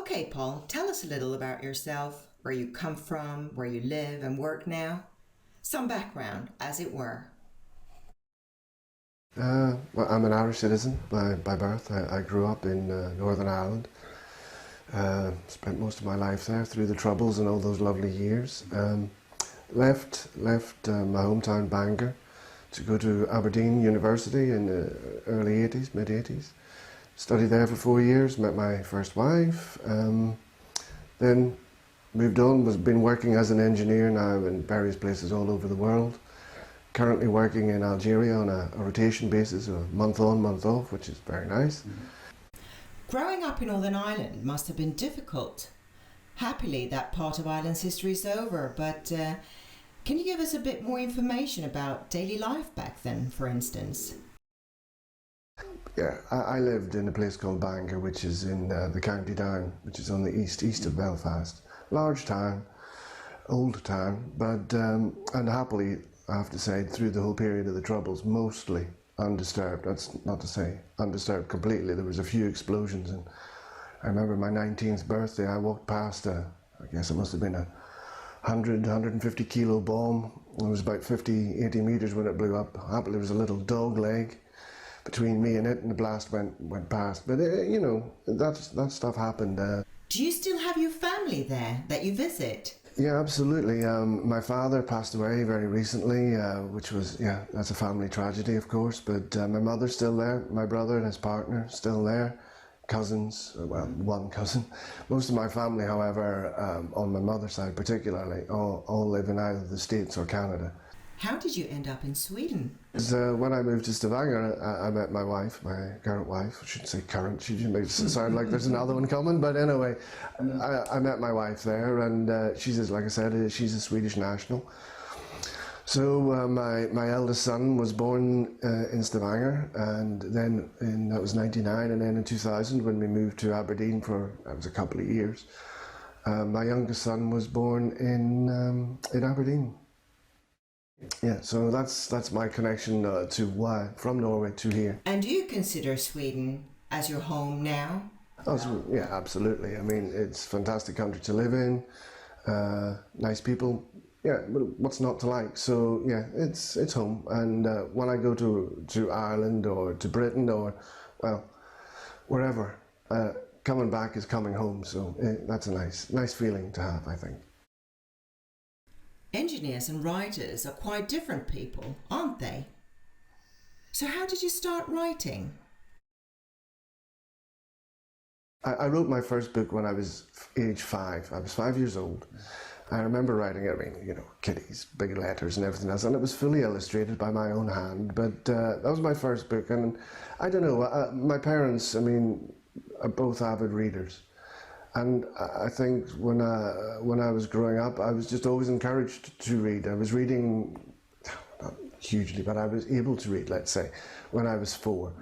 Okay, Paul, tell us a little about yourself, where you come from, where you live and work now. Some background, as it were. Well, I'm an Irish citizen by birth. I grew up in Northern Ireland. Spent most of my life there through the Troubles and all those lovely years. Left my hometown Bangor to go to Aberdeen University in the early 80s, mid 80s. Studied there for 4 years, met my first wife, then moved on, been working as an engineer now in various places all over the world. Currently working in Algeria on a rotation basis, a month on, month off, which is very nice. Growing up in Northern Ireland must have been difficult. Happily, that part of Ireland's history is over, but can you give us a bit more information about daily life back then, for instance? Yeah, I lived in a place called Bangor, which is in the Co.Down, which is on the east of Belfast. Large town, old town, but and happily, I have to say, through the whole period of the Troubles, mostly undisturbed. That's not to say undisturbed completely. There was a few explosions, and I remember my 19th birthday, I walked past I guess it must have been a 150 kilo bomb. It was about 50, 80 meters when it blew up. Happily, there was a little dog leg between me and it, and the blast went past. But you know, that stuff happened. Do you still have your family there that you visit? Yeah, absolutely. My father passed away very recently, which was, yeah, that's a family tragedy, of course. But my mother's still there, my brother and his partner still there, cousins, well, one cousin. Most of my family, however, on my mother's side particularly, all live in either the States or Canada. How did you end up in Sweden? When I moved to Stavanger, I met my wife, my current wife. I shouldn't say current, she makes it sound like there's another one coming, but anyway, I met my wife there, and she's, like I said, she's a Swedish national. So my eldest son was born in Stavanger, and then that was 99, and then in 2000 when we moved to Aberdeen that was a couple of years, my youngest son was born in Aberdeen. Yeah, so that's my connection to why from Norway to here. And do you consider Sweden as your home now? Oh, yeah, absolutely. I mean, it's a fantastic country to live in, nice people. Yeah, what's not to like? So yeah, it's home. And when I go to Ireland or to Britain or, well, wherever, coming back is coming home. So that's a nice feeling to have, I think. Engineers and writers are quite different people, aren't they? So how did you start writing? I wrote my first book when I was age 5. I was 5 years old. I remember writing it, I mean, you know, kitties, big letters and everything else, and it was fully illustrated by my own hand, but that was my first book, and I don't know, my parents, I mean, are both avid readers. And I think when I was growing up, I was just always encouraged to read. I was reading, not hugely, but I was able to read, let's say, when I was 4.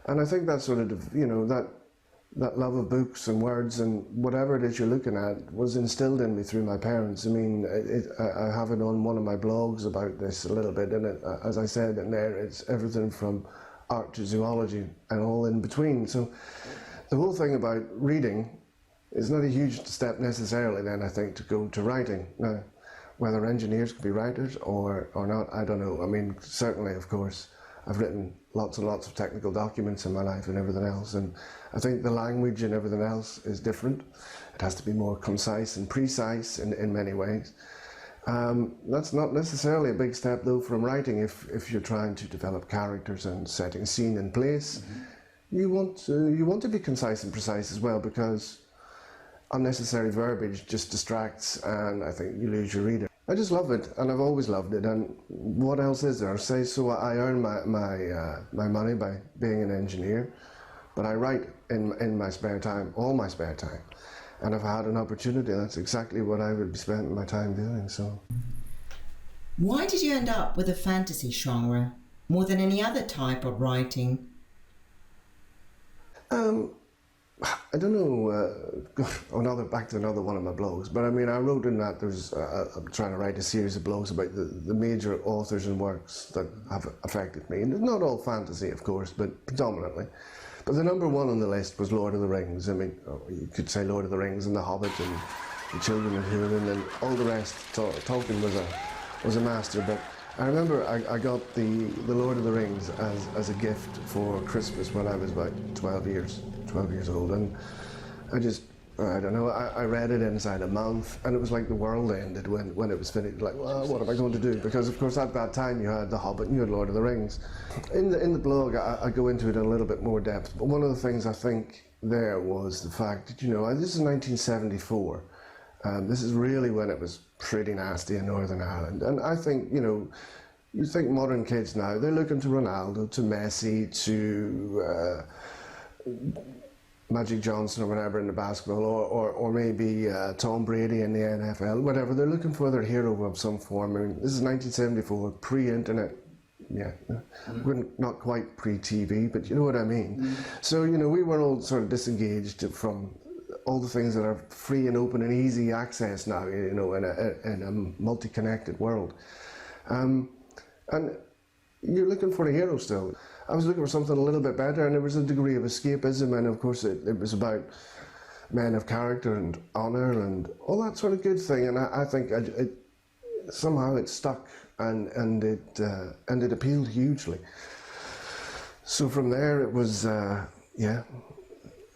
And I think that sort of, you know, that love of books and words and whatever it is you're looking at was instilled in me through my parents. I mean, I have it on one of my blogs about this a little bit, and as I said in there, it's everything from art to zoology and all in between. So the whole thing about reading, it's not a huge step necessarily then, I think, to go to writing. Now, whether engineers could be writers or not, I don't know. I mean, certainly, of course, I've written lots and lots of technical documents in my life and everything else, and I think the language and everything else is different. It has to be more concise and precise in many ways. That's not necessarily a big step, though, from writing if you're trying to develop characters and setting scene in place. You want to be concise and precise as well, because unnecessary verbiage just distracts, and I think you lose your reader. I just love it, and I've always loved it, and what else is there? Say, so I earn my money by being an engineer, but I write in my spare time, all my spare time, and if I had an opportunity, that's exactly what I would be spending my time doing. So, Why did you end up with a fantasy genre more than any other type of writing? I don't know, back to another one of my blogs, but I mean, I wrote in that I'm trying to write a series of blogs about the major authors and works that have affected me. And it's not all fantasy, of course, but predominantly. But the number one on the list was Lord of the Rings. I mean, you could say Lord of the Rings and The Hobbit and The Children of Hurin and all the rest. Tolkien was a master, but I remember I got the Lord of the Rings as a gift for Christmas when I was about 12 years old, and I don't know, I read it inside a month, and it was like the world ended when it was finished. Like, well, what am I going to do? Because of course at that time you had The Hobbit and you had Lord of the Rings. In the blog I go into it in a little bit more depth, but one of the things I think there was the fact that, this is 1974. This is really when it was pretty nasty in Northern Ireland, and I think, you think modern kids now, they're looking to Ronaldo, to Messi, to Magic Johnson or whatever in the basketball, or maybe Tom Brady in the NFL, whatever. They're looking for their hero of some form. I mean, this is 1974, pre-internet. Yeah, not quite pre-TV, but you know what I mean. So, we were all sort of disengaged from all the things that are free and open and easy access now, in a multi-connected world. And you're looking for a hero still. I was looking for something a little bit better, and there was a degree of escapism, and of course it was about men of character and honour and all that sort of good thing, and I think somehow it stuck, and it appealed hugely. So from there it was, it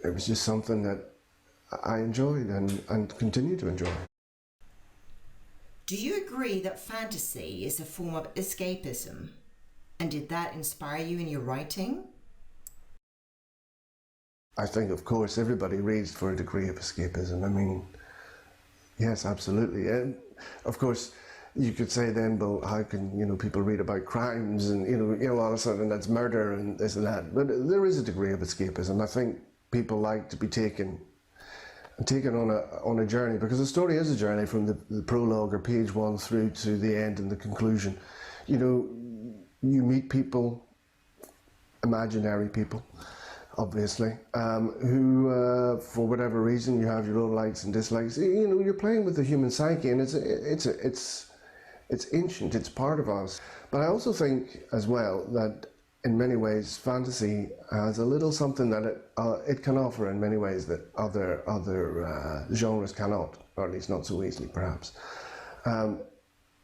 was just something that I enjoyed and continue to enjoy. Do you agree that fantasy is a form of escapism? And did that inspire you in your writing? I think, of course, everybody reads for a degree of escapism. I mean, yes, absolutely. And of course, you could say then, well, how can people read about crimes and all of a sudden that's murder and this and that? But there is a degree of escapism. I think people like to be taken on a journey, because the story is a journey from the prologue or page 1 through to the end and the conclusion. You meet people, imaginary people, obviously, who, for whatever reason, you have your own likes and dislikes. You're playing with the human psyche, and it's ancient. It's part of us. But I also think, as well, that in many ways, fantasy has a little something that it can offer in many ways that other genres cannot, or at least not so easily, perhaps,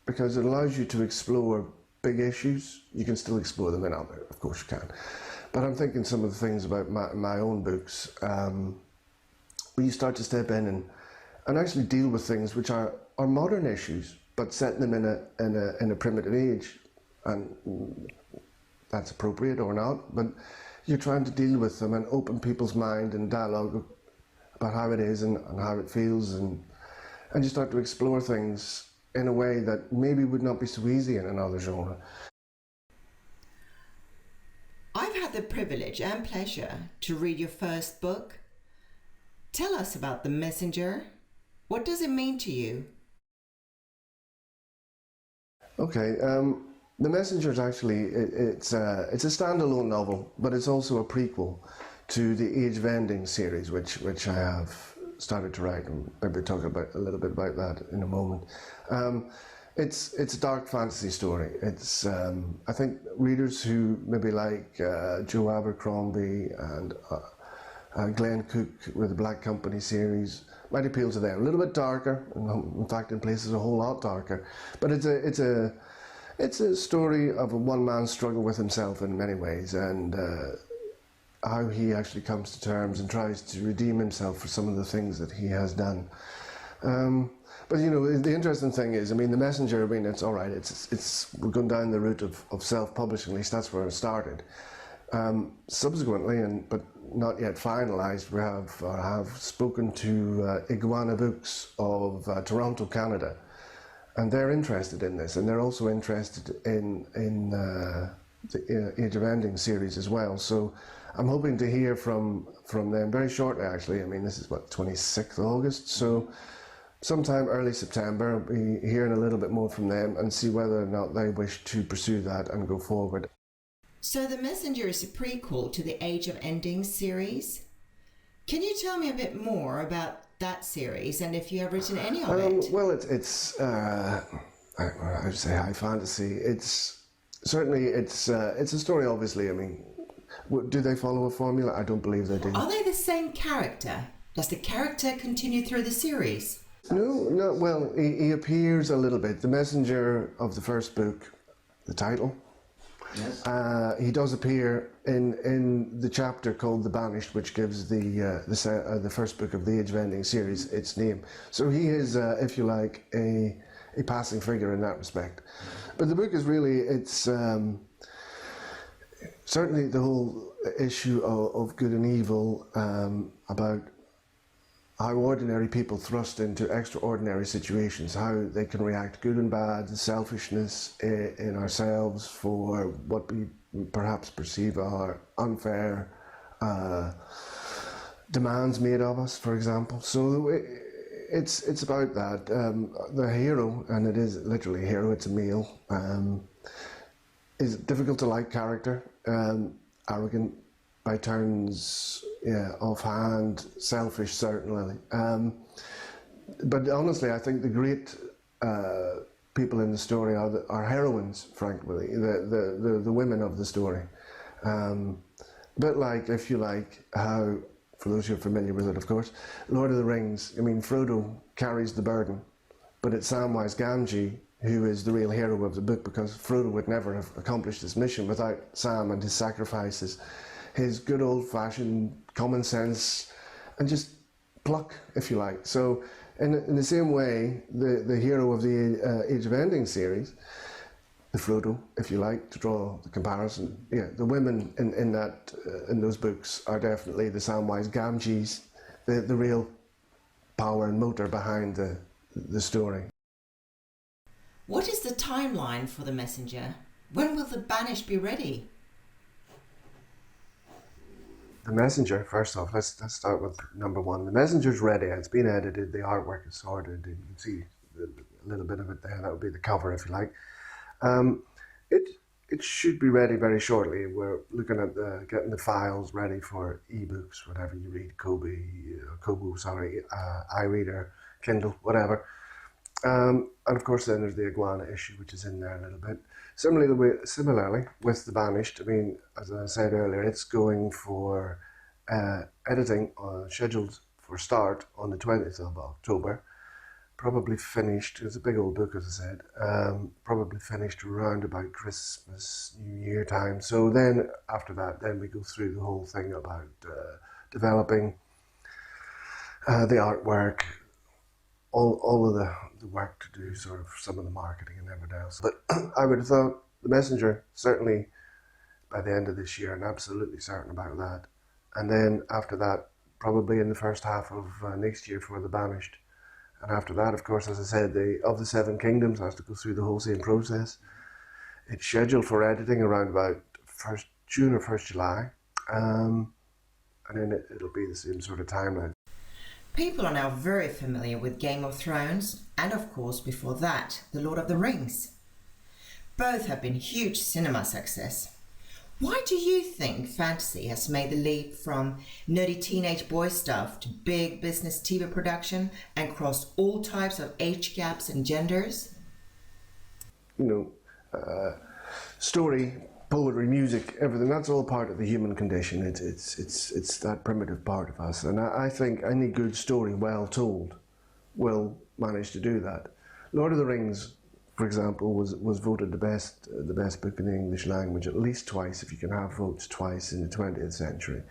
because it allows you to explore big issues. You can still explore them in other, of course you can. But I'm thinking some of the things about my own books, where you start to step in and actually deal with things which are modern issues, but setting them in a primitive age, and that's appropriate or not, but you're trying to deal with them and open people's mind and dialogue about how it is and how it feels, and you start to explore things in a way that maybe would not be so easy in another genre. I've had the privilege and pleasure to read your first book. Tell us about The Messenger. What does it mean to you? Okay, The Messenger is actually, it's a standalone novel, but it's also a prequel to the Age of Ending series, which I have started to write, and maybe talk a little bit about that in a moment. It's a dark fantasy story. It's I think readers who maybe like Joe Abercrombie and Glenn Cook with the Black Company series might appeal to them. A little bit darker, in fact, in places a whole lot darker. But it's a story of a one-man struggle with himself in many ways, and how he actually comes to terms and tries to redeem himself for some of the things that he has done. But the interesting thing is, The Messenger, it's all right. We're going down the route of self-publishing. At least that's where it started. Subsequently, but not yet finalised, we have spoken to Iguana Books of Toronto, Canada, and they're interested in this, and they're also interested in the Age of Ending series as well. So I'm hoping to hear from them very shortly, actually. This is 26th of August, so sometime early September I'll be hearing a little bit more from them and see whether or not they wish to pursue that and go forward. So The Messenger is a prequel to the Age of Ending series. Can you tell me a bit more about that series, and if you have written any of it? Well, it's I would say high fantasy. It's certainly it's a story. Obviously, Do they follow a formula? I don't believe they do. Are they the same character? Does the character continue through the series? No, well, he appears a little bit. The messenger of the first book, the title, Yes. he does appear in the chapter called The Banished, which gives the first book of the Age of Ending series its name. So he is, if you like, a passing figure in that respect. But the book is really, it's certainly the whole issue of good and evil, about how ordinary people thrust into extraordinary situations, how they can react good and bad, the selfishness in ourselves for what we perhaps perceive are unfair demands made of us, for example. So it's about that. The hero, and it is literally a hero, it's a male, is a difficult to like character, arrogant by turns, offhand, selfish certainly. But honestly, I think the great people in the story are heroines, frankly, the women of the story. A bit like, if you like, how, for those who are familiar with it, of course, Lord of the Rings, I mean, Frodo carries the burden, but it's Samwise Gamgee who is the real hero of the book, because Frodo would never have accomplished his mission without Sam and his sacrifices, his good old-fashioned common sense, and just pluck, if you like. So, in the same way, the hero of the Age of Ending series, the Frodo, if you like, to draw the comparison, the women in those books are definitely the Samwise Gamgees, the real power and motor behind the story. What is the timeline for The Messenger? When will The Banished be ready? The Messenger, first off, let's start with number one. The Messenger's ready. It's been edited. The artwork is sorted. And you can see a little bit of it there. That would be the cover, if you like. It should be ready very shortly. We're looking at getting the files ready for ebooks, whatever you read, Kobo, iReader, Kindle, whatever. And of course, then there's the Iguana issue, which is in there a little bit. Similarly, with The Banished, I mean, as I said earlier, it's going for editing scheduled for start on the 20th of October. Probably finished, it's a big old book, as I said, probably finished around about Christmas, New Year time. So then, after that, then we go through the whole thing about developing the artwork, all of the work to do, sort of some of the marketing and everything else. But I would have thought The Messenger, certainly by the end of this year, and absolutely certain about that. And then after that, probably in the first half of next year for The Banished. And after that, of course, as I said, of the Seven Kingdoms has to go through the whole same process. It's scheduled for editing around about 1st June or 1st July. And then it'll be the same sort of timeline. People are now very familiar with Game of Thrones and, of course, before that, The Lord of the Rings. Both have been huge cinema success. Why do you think fantasy has made the leap from nerdy teenage boy stuff to big business TV production and crossed all types of age gaps and genders? Story, poetry, music, everything, that's all part of the human condition. It's that primitive part of us. And I think any good story, well told, will manage to do that. Lord of the Rings, for example, was voted the best book in the English language at least twice, if you can have votes twice in the 20th century.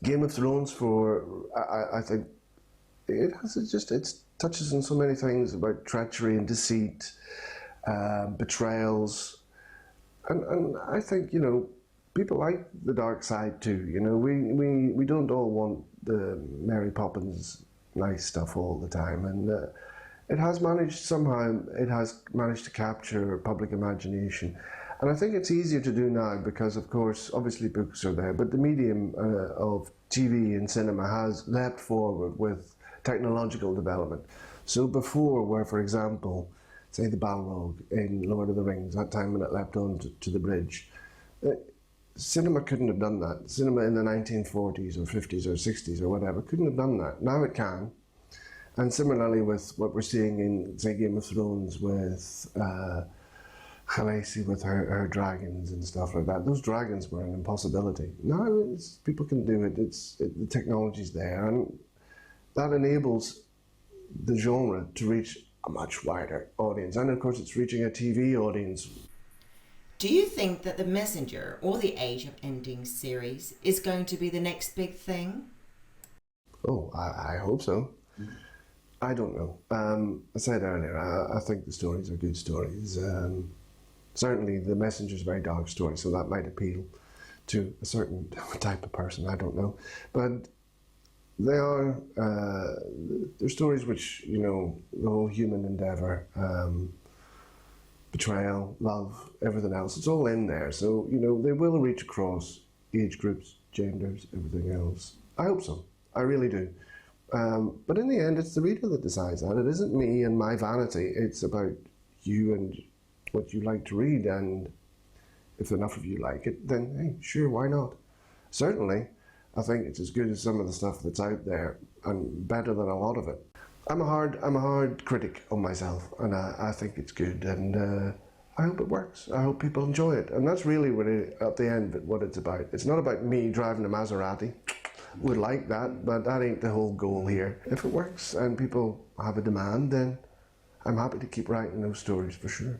Game of Thrones, I think it touches on so many things about treachery and deceit, betrayals, and I think people like the dark side too. We don't all want the Mary Poppins nice stuff all the time, and it has managed to capture public imagination. And I think it's easier to do now because, of course, obviously books are there, but the medium of TV and cinema has leapt forward with technological development. So before, where, for example, say the Balrog in Lord of the Rings, that time when it leapt on to the bridge, cinema couldn't have done that. Cinema in the 1940s or 50s or 60s or whatever couldn't have done that. Now it can. And similarly with what we're seeing in, say, Game of Thrones with Khaleesi with her dragons and stuff like that. Those dragons were an impossibility. Now people can do it. The technology's there, and that enables the genre to reach a much wider audience. And of course, it's reaching a TV audience. Do you think that The Messenger or the Age of Ending series is going to be the next big thing? Oh, I hope so. I don't know. I said earlier, I think the stories are good stories. Certainly, The Messenger's a very dark story, so that might appeal to a certain type of person. I don't know, but they're stories which, you know, the whole human endeavour, betrayal, love, everything else. It's all in there. So, you know, they will reach across age groups, genders, everything else. I hope so. I really do. But in the end, it's the reader that decides that. It isn't me and my vanity. It's about you and what you like to read, and if enough of you like it, then hey, sure, why not? Certainly, I think it's as good as some of the stuff that's out there, and better than a lot of it. I'm a hard critic on myself, and I think it's good, and I hope it works. I hope people enjoy it, and that's really what at the end what it's about. It's not about me driving a Maserati. Would like that, but that ain't the whole goal here. If it works and people have a demand, then I'm happy to keep writing those stories for sure.